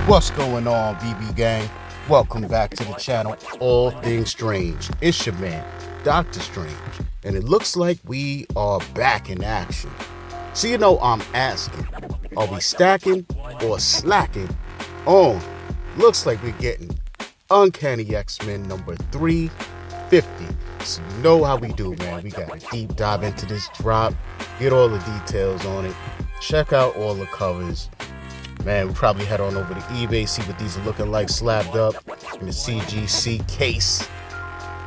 What's going on, VB gang? Welcome back to the channel, All Things Strange. It's your man, Dr. Strange, and it looks like we are back in action. So I'm asking, are we stacking or slacking on? Looks like we're getting Uncanny Xmen number 350. So you know how we do, man. We got to deep dive into this drop, get all the details on it, check out all the covers. Man, we probably head on over to eBay, see what these are looking like slapped up in the CGC case,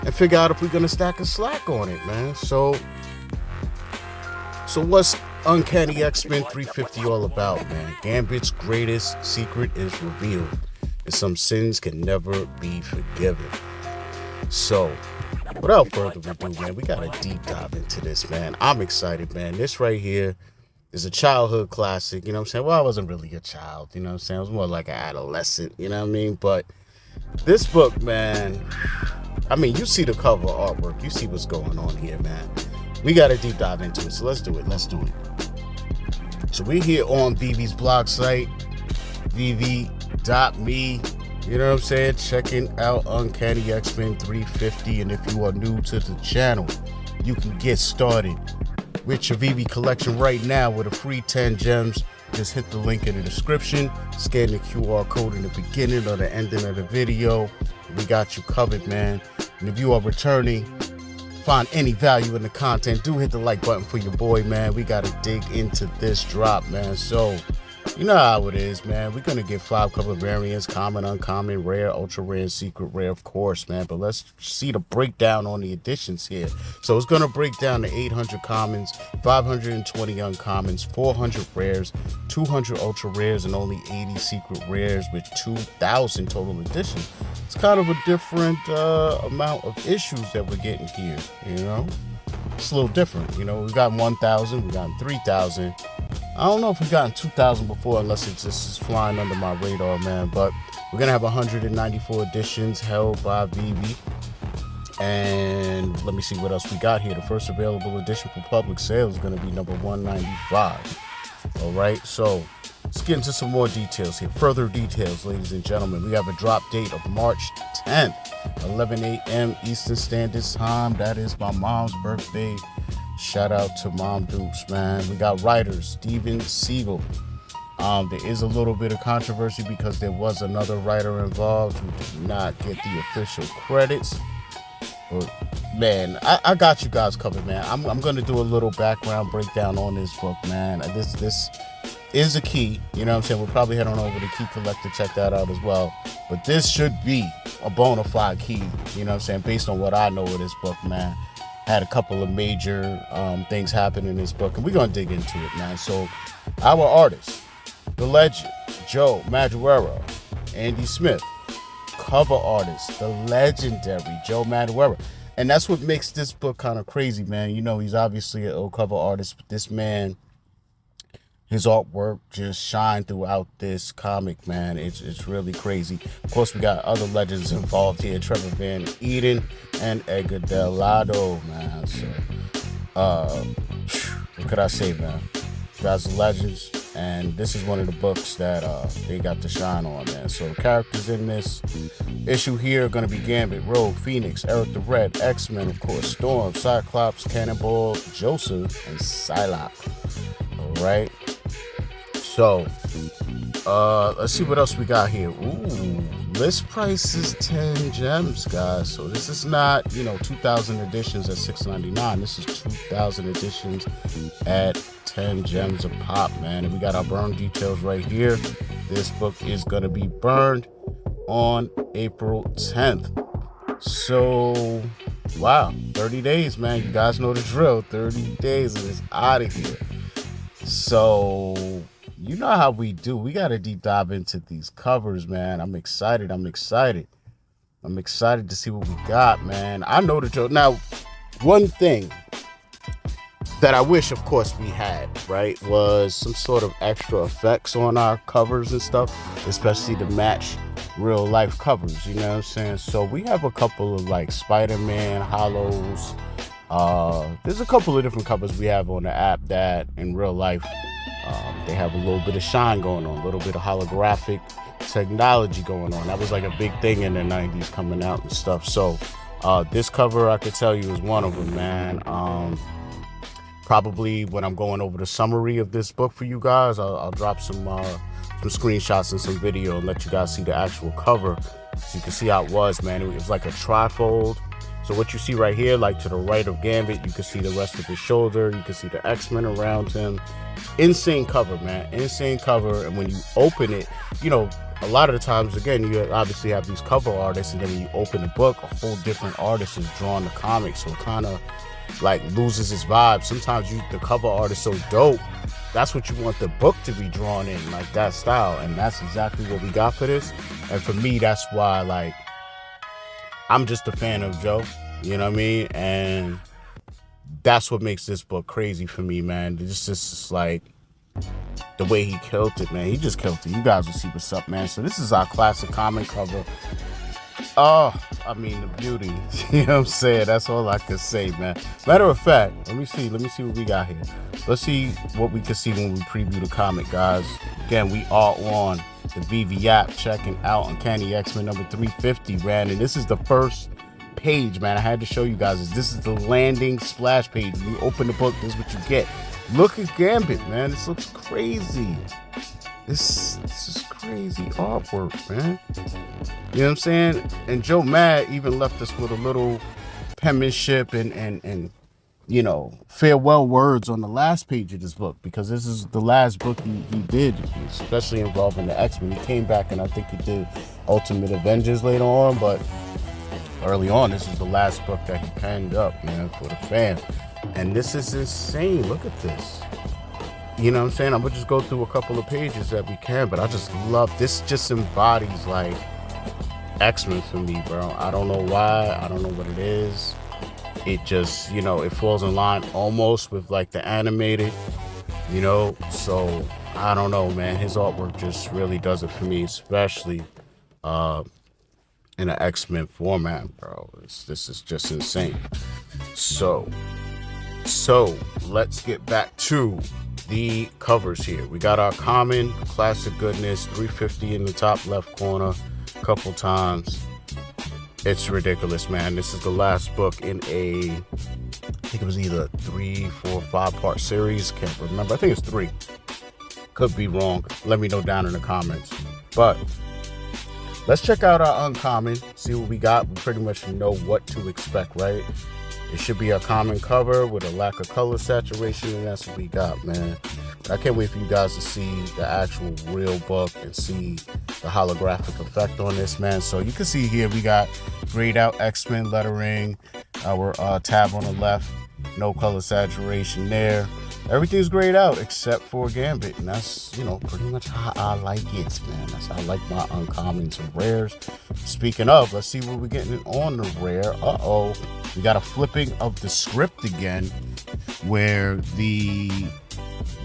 and figure out if we're gonna stack a slack on it, man. So what's Uncanny Xmen 350 all about, man? Gambit's greatest secret is revealed, and some sins can never be forgiven. So, without further ado, man, we got to deep dive into this, man. I'm excited, man. This right here is a childhood classic, you know what I'm saying? Well, I wasn't really a child, you know what I'm saying? I was more like an adolescent, you know what I mean? But this book, man, I mean, you see the cover artwork. You see what's going on here, man. We got to deep dive into it, so let's do it. So we're here on Veve's blog site, veve.me. You know what I'm saying? Checking out Uncanny Xmen 350. And if you are new to the channel, you can get started with your Veve collection right now with a free 10 gems. Just hit the link in the description, scan the QR code in the beginning or the ending of the video. We got you covered, man. And if you are returning, find any value in the content, do hit the like button for your boy, man. We got to dig into this drop, man. So you know how it is, man. We're going to get 5 cover variants: common, uncommon, rare, ultra rare, and secret rare, of course, man. But let's see the breakdown on the editions here. So it's going to break down to 800 commons, 520 uncommons, 400 rares, 200 ultra rares, and only 80 secret rares with 2,000 total editions. It's kind of a different amount of issues that we're getting here, you know? It's a little different, you know? We got 1,000, we got 3,000. I don't know if we've gotten 2,000 before, unless it just is flying under my radar, man. But we're going to have 194 editions held by Veve. And let me see what else we got here. The first available edition for public sale is going to be number 195. All right, so let's get into some more details here. Further details, ladies and gentlemen. We have a drop date of March 10th, 11 a.m. Eastern Standard Time. That is my mom's birthday. Shout out to Mom Dukes, man. We got writers, Steven Siegel. There is a little bit of controversy because there was another writer involved who did not get the official credits. But, man, I got you guys covered, man. I'm going to do a little background breakdown on this book, man. This is a key, you know what I'm saying? We'll probably head on over to Key Collector, check that out as well. But this should be a bona fide key, you know what I'm saying, based on what I know of this book, man. Had a couple of major things happen in this book, and we're going to dig into it, man. So our artist, the legend, Joe Madureira, Andy Smith. Cover artist, the legendary Joe Madureira. And that's what makes this book kind of crazy, man. You know, he's obviously an old cover artist, but this man, his artwork just shined throughout this comic, man. It's really crazy. Of course, we got other legends involved here: Trevor Van Eden and Edgar Delgado, man. So, what could I say, man? You guys are legends, and this is one of the books that they got to shine on, man. So, characters in this issue here are going to be Gambit, Rogue, Phoenix, Eric the Red, X-Men, of course, Storm, Cyclops, Cannonball, Joseph, and Psylocke. All right. So, let's see what else we got here. Ooh, list price is 10 gems, guys. So this is not, 2,000 editions at $6.99. This is 2,000 editions at 10 gems a pop, man. And we got our burn details right here. This book is going to be burned on April 10th. So, wow, 30 days, man. You guys know the drill. 30 days and it's out of here. So, you know how we do. We got to deep dive into these covers, man. I'm excited to see what we got, man. I know the drill. Now, one thing that I wish, of course, we had, right, was some sort of extra effects on our covers and stuff, especially to match real life covers, you know what I'm saying? So we have a couple of like Spider-Man hollows. There's a couple of different covers we have on the app that in real life They have a little bit of shine going on, a little bit of holographic technology going on. That was like a big thing in the 90s coming out and stuff. So this cover, I could tell you, is one of them, man. Probably when I'm going over the summary of this book for you guys, I'll drop some screenshots and some video and let you guys see the actual cover so you can see how it was, man. It was like a trifold. So what you see right here, like to the right of Gambit, you can see the rest of his shoulder. You can see the X-Men around him. Insane cover, man. Insane cover. And when you open it, you know, a lot of the times, again, you obviously have these cover artists, and then when you open the book, a whole different artist is drawing the comic. So it kind of like loses its vibe. Sometimes the cover art is so dope, that's what you want the book to be drawn in, like that style. And that's exactly what we got for this. And for me, that's why, like, I'm just a fan of Joe, you know what I mean? And that's what makes this book crazy for me, man. It's just like the way he killed it, man. He just killed it. You guys will see what's up, man. So this is our classic comic cover. Oh, I mean, the beauty. You know what I'm saying? That's all I can say, man. Matter of fact, let me see what we got here. Let's see what we can see when we preview the comic, guys. Again, we are on the Veve app, checking out Uncanny Xmen number 350, man. And this is the first page, man. I had to show you guys this is the landing splash page. When you open the book, this is what you get. Look at Gambit, man. This looks crazy. This is crazy artwork, man. You know what I'm saying? And Joe Mad even left us with a little penmanship and you know, farewell words on the last page of this book, because this is the last book he did, especially involving the X-Men. He came back and I think he did Ultimate Avengers later on, but early on, this is the last book that he penned up, man, for the fans. And this is insane. Look at this. You know what I'm saying? I'm gonna just go through a couple of pages that we can, but I just love this. Just embodies like X-Men for me, bro. I don't know why. I don't know what it is. It just, you know, it falls in line almost with like the animated, you know. So I don't know, man. His artwork just really does it for me, especially in an X-Men format, bro. This is just insane. So let's get back to the covers here. We got our common classic goodness, 350 in the top left corner a couple times. It's ridiculous, man. This is the last book in a, I think it was either 3, 4, 5-part series. Can't remember. I think it's 3. Could be wrong. Let me know down in the comments. But let's check out our uncommon, see what we got. We pretty much know what to expect, right? It should be a common cover with a lack of color saturation, and that's what we got, man. But I can't wait for you guys to see the actual real book and see the holographic effect on this, man. So you can see here we got grayed out X-Men lettering, our tab on the left, no color saturation there. Everything's grayed out except for Gambit, and that's, you know, pretty much how I like it, man. That's how I like my uncommons and rares. Speaking of, let's see what we're getting on the rare. We got a flipping of the script again, where the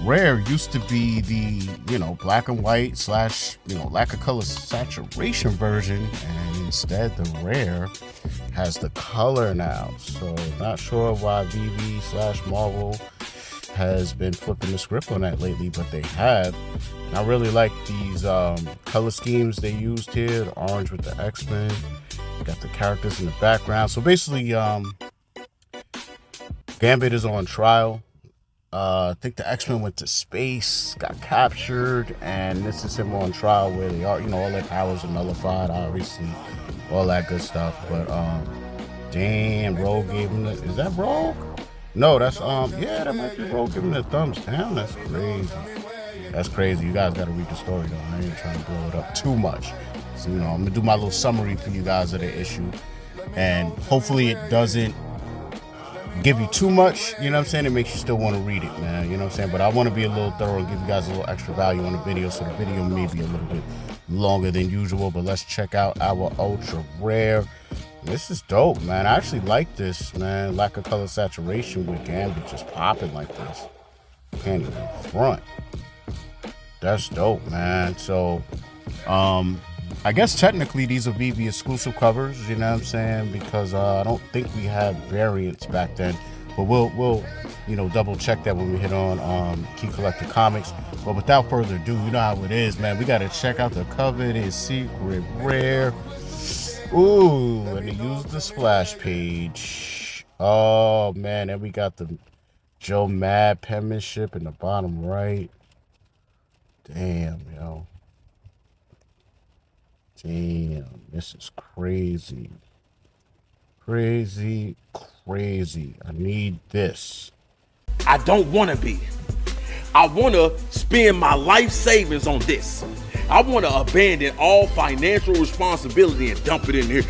rare used to be the, you know, black and white / you know, lack of color saturation version, and instead the rare has the color now. So not sure why Veve / Marvel has been flipping the script on that lately, but they have. And I really like these color schemes they used here. The orange with the X-Men, got the characters in the background. So basically Gambit is on trial. I think the X-Men went to space, got captured, and this is him on trial where they are, you know, all their powers are nullified, obviously, all that good stuff. But damn, Rogue gave him the, is that Rogue? No, that's yeah, that might be Rogue giving the thumbs down. That's crazy. That's crazy. You guys gotta read the story though. I ain't trying to blow it up too much. So, you know, I'm gonna do my little summary for you guys of the issue, and hopefully it doesn't give you too much, you know what I'm saying? It makes you still want to read it, man, you know what I'm saying? But I want to be a little thorough and give you guys a little extra value on the video, so the video may be a little bit longer than usual. But let's check out our ultra rare. This is dope, man. I actually like this, man. Lack of color saturation with Gambit just popping like this. Can't even front. That's dope, man. So I guess technically these are Veve exclusive covers, you know what I'm saying? Because I don't think we had variants back then. But we'll double check that when we hit on Key Collector Comics. But without further ado, you know how it is, man. We gotta check out the coveted secret rare. Ooh, and they use the splash page. Oh man, and we got the Joe Mad penmanship in the bottom right. Damn, yo. Damn, this is crazy. Crazy. I need this. I don't want to be. I want to spend my life savings on this. I want to abandon all financial responsibility and dump it in here.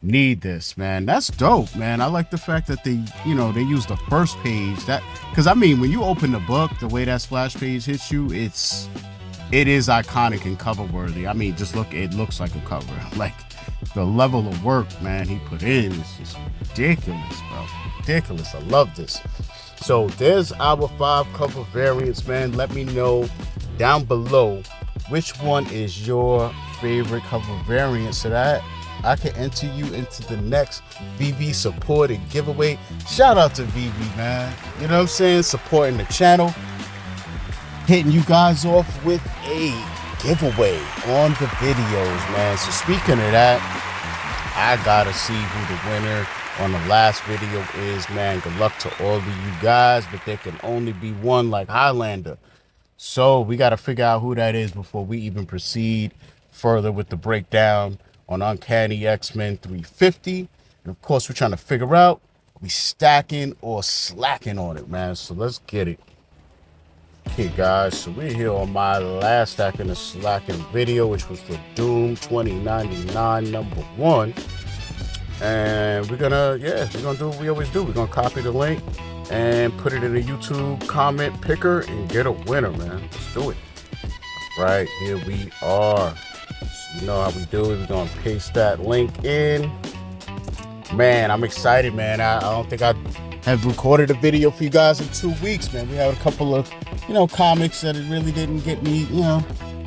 Need this, man. That's dope, man. I like the fact that they use the first page. Because I mean, when you open the book, the way that splash page hits you, it is iconic and cover worthy. I mean, just look, it looks like a cover. Like the level of work, man, he put in is just ridiculous, bro. Ridiculous. I love this. So there's our 5 cover variants, man. Let me know down below which one is your favorite cover variant so that I can enter you into the next Veve supported giveaway. Shout out to Veve, man. You know what I'm saying? Supporting the channel. Hitting you guys off with a giveaway on the videos, man. So speaking of that, I gotta see who the winner on the last video is, man. Good luck to all of you guys, but there can only be one, like Highlander. So we got to figure out who that is before we even proceed further with the breakdown on Uncanny Xmen 350. And of course, we're trying to figure out we stacking or slacking on it, man. So let's get it. Okay, guys, so we're here on my last stacking and slacking video, which was the Doom 2099 #1. And we're gonna do what we always do. We're gonna copy the link and put it in a YouTube comment picker and get a winner, man. Let's do it. Right, here we are. So you know how we do it. We're gonna paste that link in. Man, I'm excited, man. I don't think I have recorded a video for you guys in 2 weeks, man. We had a couple of, comics that it really didn't get me,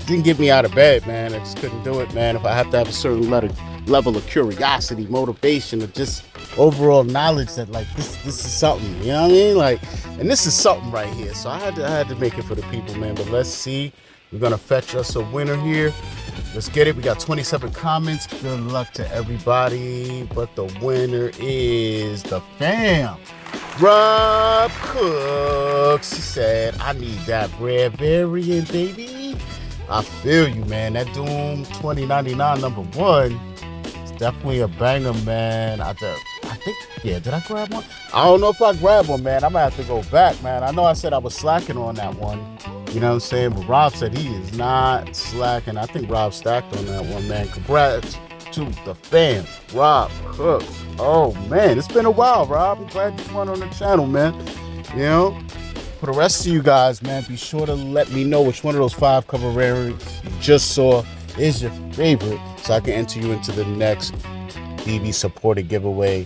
didn't get me out of bed, man. I just couldn't do it, man. If I have to have a certain level of curiosity, motivation, or just overall knowledge that like this is something, you know what I mean? Like, and this is something right here. So I had to make it for the people, man. But let's see. We're gonna fetch us a winner here. Let's get it. We got 27 comments. Good luck to everybody. But the winner is the fam. Rob Cooks. He said, I need that rare variant, baby. I feel you, man. That Doom 2099 #1 is definitely a banger, man. I think, did I grab one? I don't know if I grabbed one, man. I might have to go back, man. I know I said I was slacking on that one. You know what I'm saying? But Rob said he is not slacking. I think Rob stacked on that one, man. Congrats to the fam, Rob Cooks. Oh, man, it's been a while, Rob. I'm glad you won on the channel, man. For the rest of you guys, man, be sure to let me know which one of those 5 cover variants you just saw is your favorite so I can enter you into the next Veve supported giveaway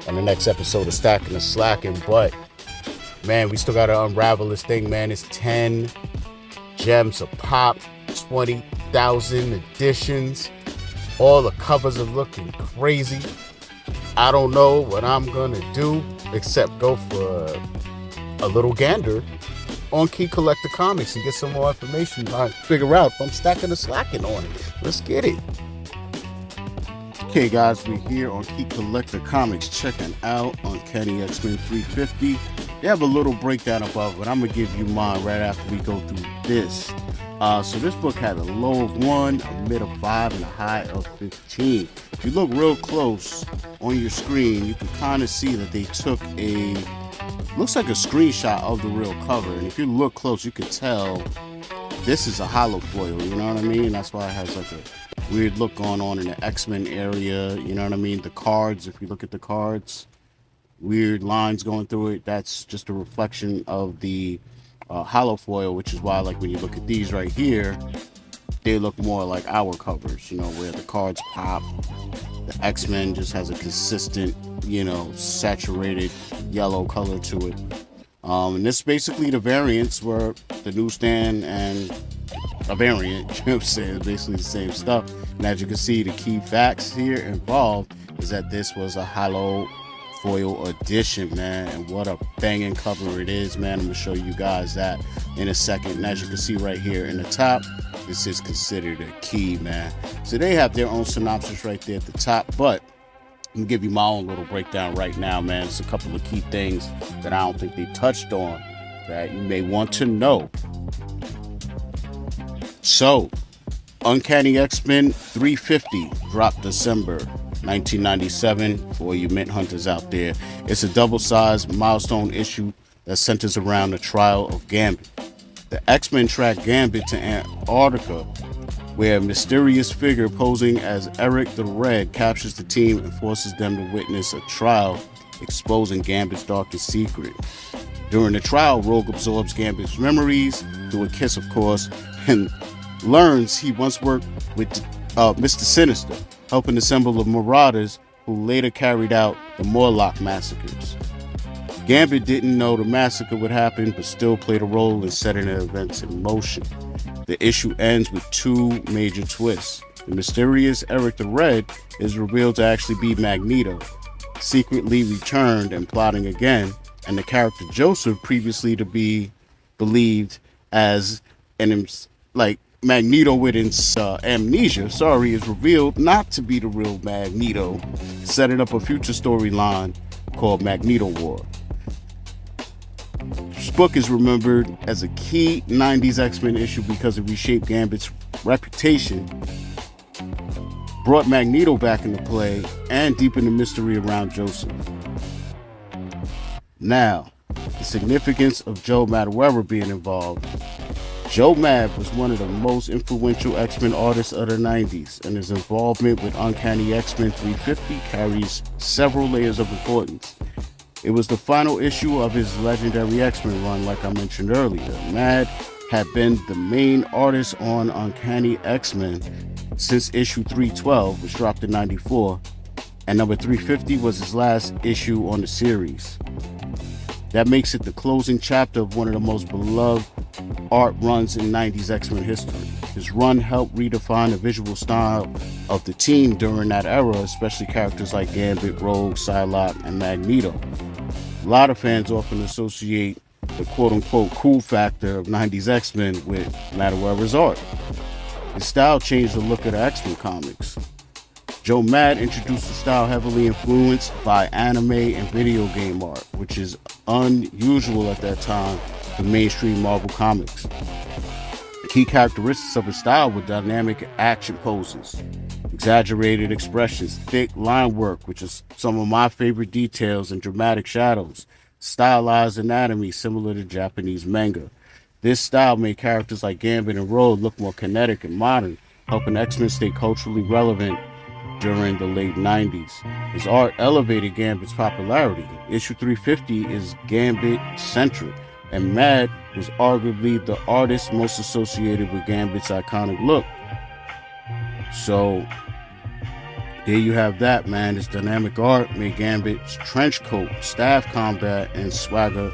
on the next episode of Stackin and Slackin. But man, we still gotta unravel this thing, man. It's 10 gems a pop, 20,000 editions. All the covers are looking crazy. I don't know what I'm gonna do except go for a little gander on Key Collector Comics and get some more information. Figure out if I'm stacking or slacking on it. Let's get it. Okay, guys, we're here on Key Collector Comics checking out Uncanny Xmen 350. They have a little breakdown above, but I'm gonna give you mine right after we go through this. So this book had a low of 1, a mid of 5, and a high of 15. If you look real close on your screen, you can kind of see that they took looks like a screenshot of the real cover. And if you look close, you can tell this is a hollow foil, you know what I mean? That's why it has like a weird look going on in the X-Men area, you know what I mean? The cards, if you look at the cards, weird lines going through it. That's just a reflection of the hollow foil, which is why, like, when you look at these right here, they look more like our covers, where the cards pop. The X-Men just has a consistent, saturated yellow color to it. And this basically the variants were the newsstand and a variant, you know what I'm saying? Basically the same stuff. And as you can see, the key facts here involved is that this was a hollow foil edition, man. And what a banging cover it is, man. I'm gonna show you guys that in a second. And as you can see right here in the top, this is considered a key, man. So they have their own synopsis right there at the top, but I'm gonna give you my own little breakdown right now, man. It's a couple of key things that I don't think they touched on that you may want to know. So, Uncanny Xmen 350 dropped December 1997 for you mint hunters out there. It's a double-sized milestone issue that centers around the trial of Gambit. The X-Men track Gambit to Antarctica, where a mysterious figure posing as Eric the Red captures the team and forces them to witness a trial exposing Gambit's darkest secret. During the trial, Rogue absorbs Gambit's memories through a kiss, of course, and learns he once worked with Mr. Sinister, helping assemble the Marauders who later carried out the Morlock massacres. Gambit didn't know the massacre would happen, but still played a role in setting the events in motion. The issue ends with two major twists. The mysterious Eric the Red is revealed to actually be Magneto, secretly returned and plotting again, and the character Joseph, previously to be believed as Magneto with amnesia, is revealed not to be the real Magneto, setting up a future storyline called Magneto War. This book is remembered as a key 90s X-Men issue because it reshaped Gambit's reputation, brought Magneto back into play, and deepened the mystery around Joseph. Now, the significance of Joe Madureira being involved. Joe Mad was one of the most influential X-Men artists of the 90s, and his involvement with Uncanny Xmen 350 carries several layers of importance. It was the final issue of his legendary X-Men run, like I mentioned earlier. Mad had been the main artist on Uncanny Xmen since issue 312, which dropped in 94, and number 350 was his last issue on the series. That makes it the closing chapter of one of the most beloved art runs in 90s X-Men history. His run helped redefine the visual style of the team during that era, especially characters like Gambit, Rogue, Psylocke, and Magneto. A lot of fans often associate the quote-unquote cool factor of 90s X-Men with Madureira's art. His style changed the look of the X-Men comics. Joe Mad introduced the style heavily influenced by anime and video game art, which is unusual at that time for mainstream Marvel comics. The key characteristics of his style were dynamic action poses, exaggerated expressions, thick line work, which is some of my favorite details, and dramatic shadows, stylized anatomy similar to Japanese manga. This style made characters like Gambit and Rogue look more kinetic and modern, helping X-Men stay culturally relevant during the late 90s. His art elevated Gambit's popularity. Issue 350 is Gambit-centric, and Mad was arguably the artist most associated with Gambit's iconic look. So, there you have that, man. His dynamic art made Gambit's trench coat, staff combat, and swagger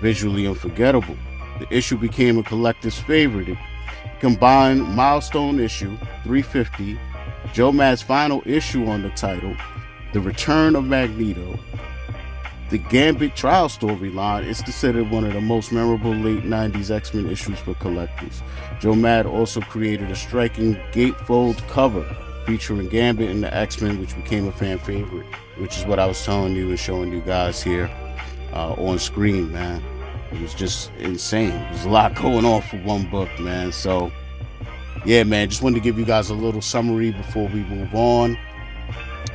visually unforgettable. The issue became a collector's favorite. It combined milestone issue 350, Joe Mad's final issue on the title, The Return of Magneto, the Gambit trial storyline. Is considered one of the most memorable late 90s X-Men issues for collectors. Joe Mad also created a striking gatefold cover featuring Gambit and the X-Men, which became a fan favorite, which is what I was telling you and showing you guys here on screen, man. It was just insane. There's a lot going on for one book, man. So, yeah, man, just wanted to give you guys a little summary before we move on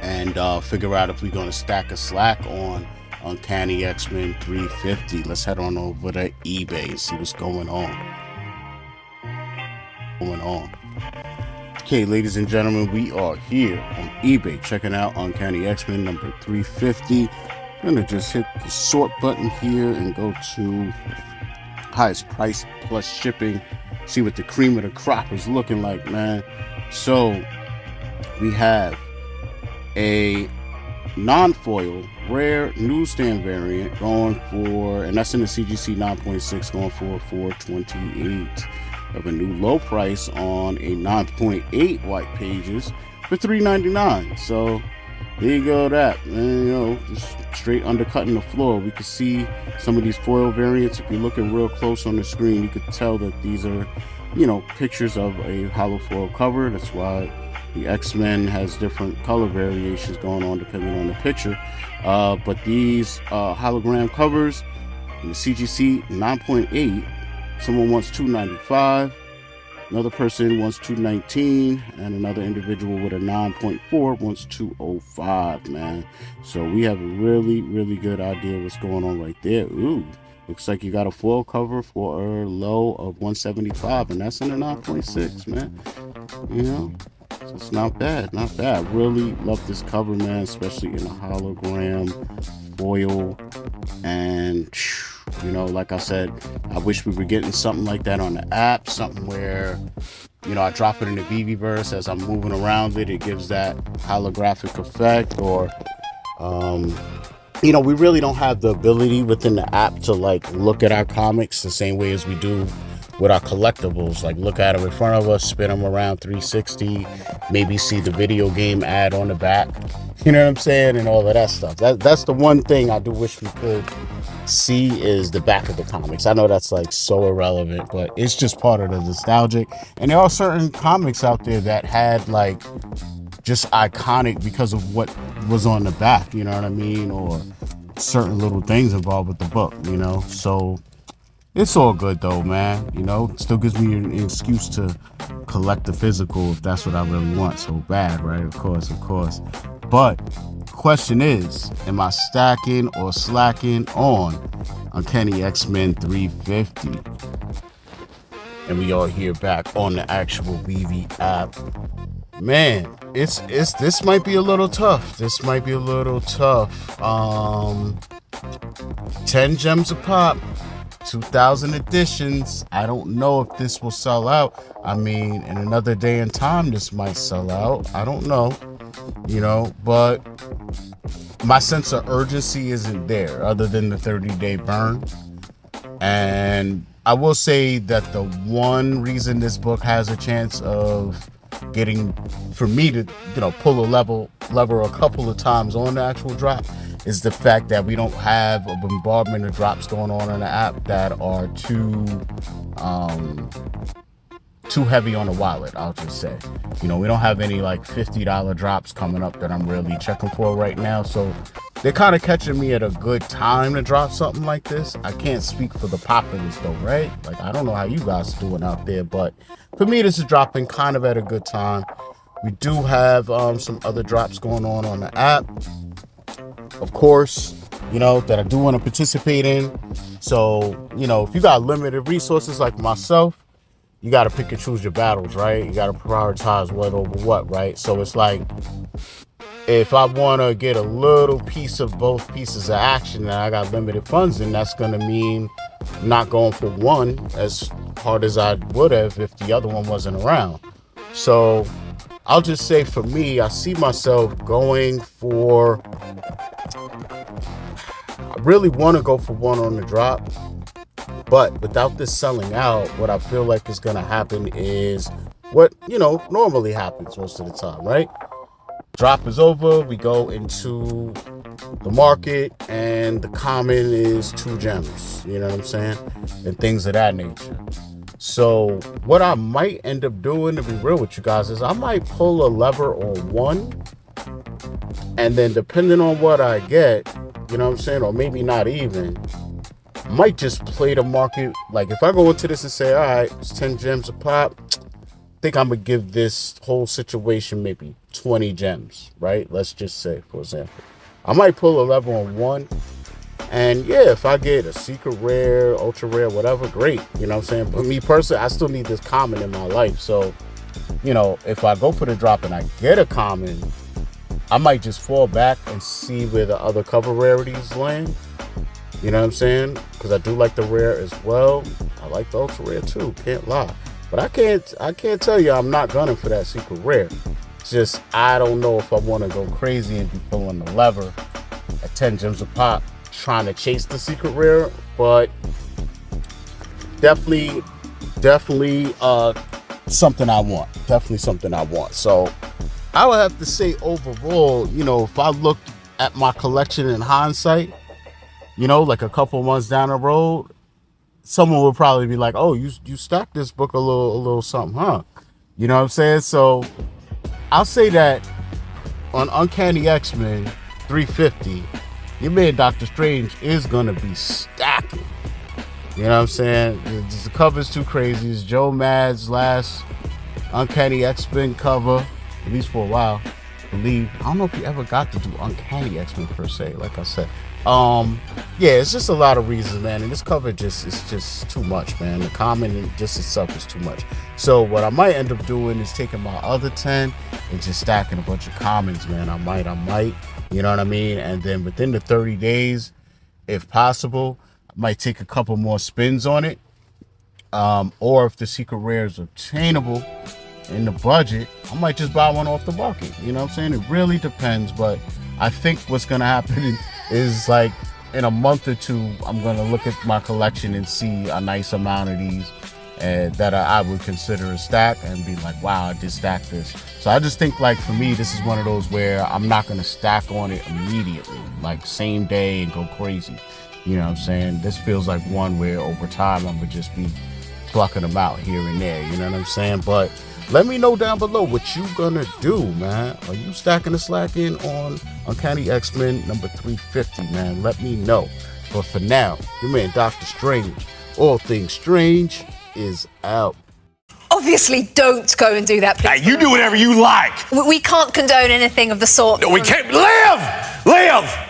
and figure out if we're going to stack a slack on Uncanny Xmen 350. Let's head on over to eBay and see what's going on. Okay, ladies and gentlemen, we are here on eBay checking out Uncanny Xmen number 350. I'm going to just hit the sort button here and go to highest price plus shipping. See what the cream of the crop is looking like, man. So we have a non-foil rare newsstand variant going for, and that's in the CGC 9.6, going for $428. Of a new low price on a 9.8 white pages for $3.99. So There you go, that, man. You know, just straight undercutting the floor. We can see some of these foil variants. If you're looking real close on the screen, you could tell that these are, you know, pictures of a hollow foil cover. That's why the X-Men has different color variations going on depending on the picture. But these hologram covers, the CGC 9.8, someone wants $295. Another person wants $219, and another individual with a 9.4 wants $205, man. So we have a really, really good idea what's going on right there. Ooh, looks like you got a foil cover for a low of $175, and that's in a 9.6, man. You know, so it's not bad, not bad. Really love this cover, man, especially in a hologram foil. And you know, like I said, I wish we were getting something like that on the app, something where, you know, I drop it in the Veveverse as I'm moving around it. It gives that holographic effect. Or, you know, we really don't have the ability within the app to like look at our comics the same way as we do with our collectibles. Like look at them in front of us, spin them around 360, maybe see the video game ad on the back. You know what I'm saying? And all of that stuff. That's the one thing I do wish we could see, is the back of the comics. I know that's like so irrelevant, but it's just part of the nostalgic. And there are certain comics out there that had like just iconic because of what was on the back, you know what I mean? Or certain little things involved with the book, you know? So it's all good though, man. You know, it still gives me an excuse to collect the physical if that's what I really want so bad, right? Of course. But question is, am I stacking or slacking on Uncanny Xmen 350? And we are here back on the actual Veve app. Man, it's this might be a little tough. 10 gems a pop, 2,000 editions. I don't know if this will sell out. I mean, in another day and time, this might sell out. I don't know, you know, but my sense of urgency isn't there other than the 30-day burn. And I will say that the one reason this book has a chance of getting, for me to, you know, pull a lever a couple of times on the actual drop, is the fact that we don't have a bombardment of drops going on in the app that are too heavy on the wallet, I'll just say. You know, we don't have any like $50 drops coming up that I'm really checking for right now. So they're kind of catching me at a good time to drop something like this. I can't speak for the populace though, right? Like, I don't know how you guys are doing out there, but for me, this is dropping kind of at a good time. We do have some other drops going on the app, of course, you know, that I do want to participate in. So, you know, if you got limited resources like myself, you got to pick and choose your battles, right? You got to prioritize what over what, right? So it's like, if I want to get a little piece of both pieces of action and I got limited funds, then that's going to mean not going for one as hard as I would have if the other one wasn't around. So I'll just say, for me, I see myself going for, I really want to go for one on the drop. But without this selling out, what I feel like is going to happen is what, you know, normally happens most of the time, right? Drop is over, we go into the market, and the common is 2 gems, you know what I'm saying? And things of that nature. So what I might end up doing, to be real with you guys, is I might pull a lever on one, and then depending on what I get, you know what I'm saying, or maybe not even, might just play the market. Like if I go into this and say, all right, it's 10 gems a pop, I think I'm gonna give this whole situation maybe 20 gems, right? Let's just say, for example, I might pull a lever on one, and yeah, if I get a secret rare, ultra rare, whatever, great, you know what I'm saying? But me personally, I still need this common in my life. So, you know, if I go for the drop and I get a common, I might just fall back and see where the other cover rarities land. You know what I'm saying? Because I do like the rare as well. I like the ultra rare too, can't lie. But I can't tell you I'm not gunning for that secret rare. It's just, I don't know if I want to go crazy and be pulling the lever at 10 gems a pop trying to chase the secret rare. But definitely something I want. So I would have to say overall, you know, if I look at my collection in hindsight, you know, like a couple months down the road, someone would probably be like, "Oh, you stacked this book a little something, huh?" You know what I'm saying? So I'll say that on Uncanny Xmen 350, your man Dokta Strange is gonna be stacking. You know what I'm saying? The cover's too crazy. It's Joe Mad's last Uncanny X-Men cover, at least for a while. I believe. I don't know if he ever got to do Uncanny X-Men per se, like I said. Yeah, it's just a lot of reasons, man. And this cover is just too much, man. The common just itself is too much. So what I might end up doing is taking my other 10 and just stacking a bunch of commons, man. I might, you know what I mean? And then within the 30 days, if possible, I might take a couple more spins on it. Or if the secret rare is obtainable in the budget, I might just buy one off the market. You know what I'm saying? It really depends, but I think what's gonna happen is like in a month or two, I'm gonna look at my collection and see a nice amount of these that I would consider a stack and be like, wow, I just stacked this. So I just think like for me, this is one of those where I'm not gonna stack on it immediately, like same day and go crazy. You know what I'm saying? This feels like one where over time I'm gonna just be plucking them out here and there, you know what I'm saying? But let me know down below what you gonna do, man. Are you stacking the Slackin on Uncanny Xmen number 350, man? Let me know. But for now, your man Dokta Strange, all things strange, is out. Obviously, don't go and do that, please. Hey, you do whatever you like. We can't condone anything of the sort. No, we can't. Live!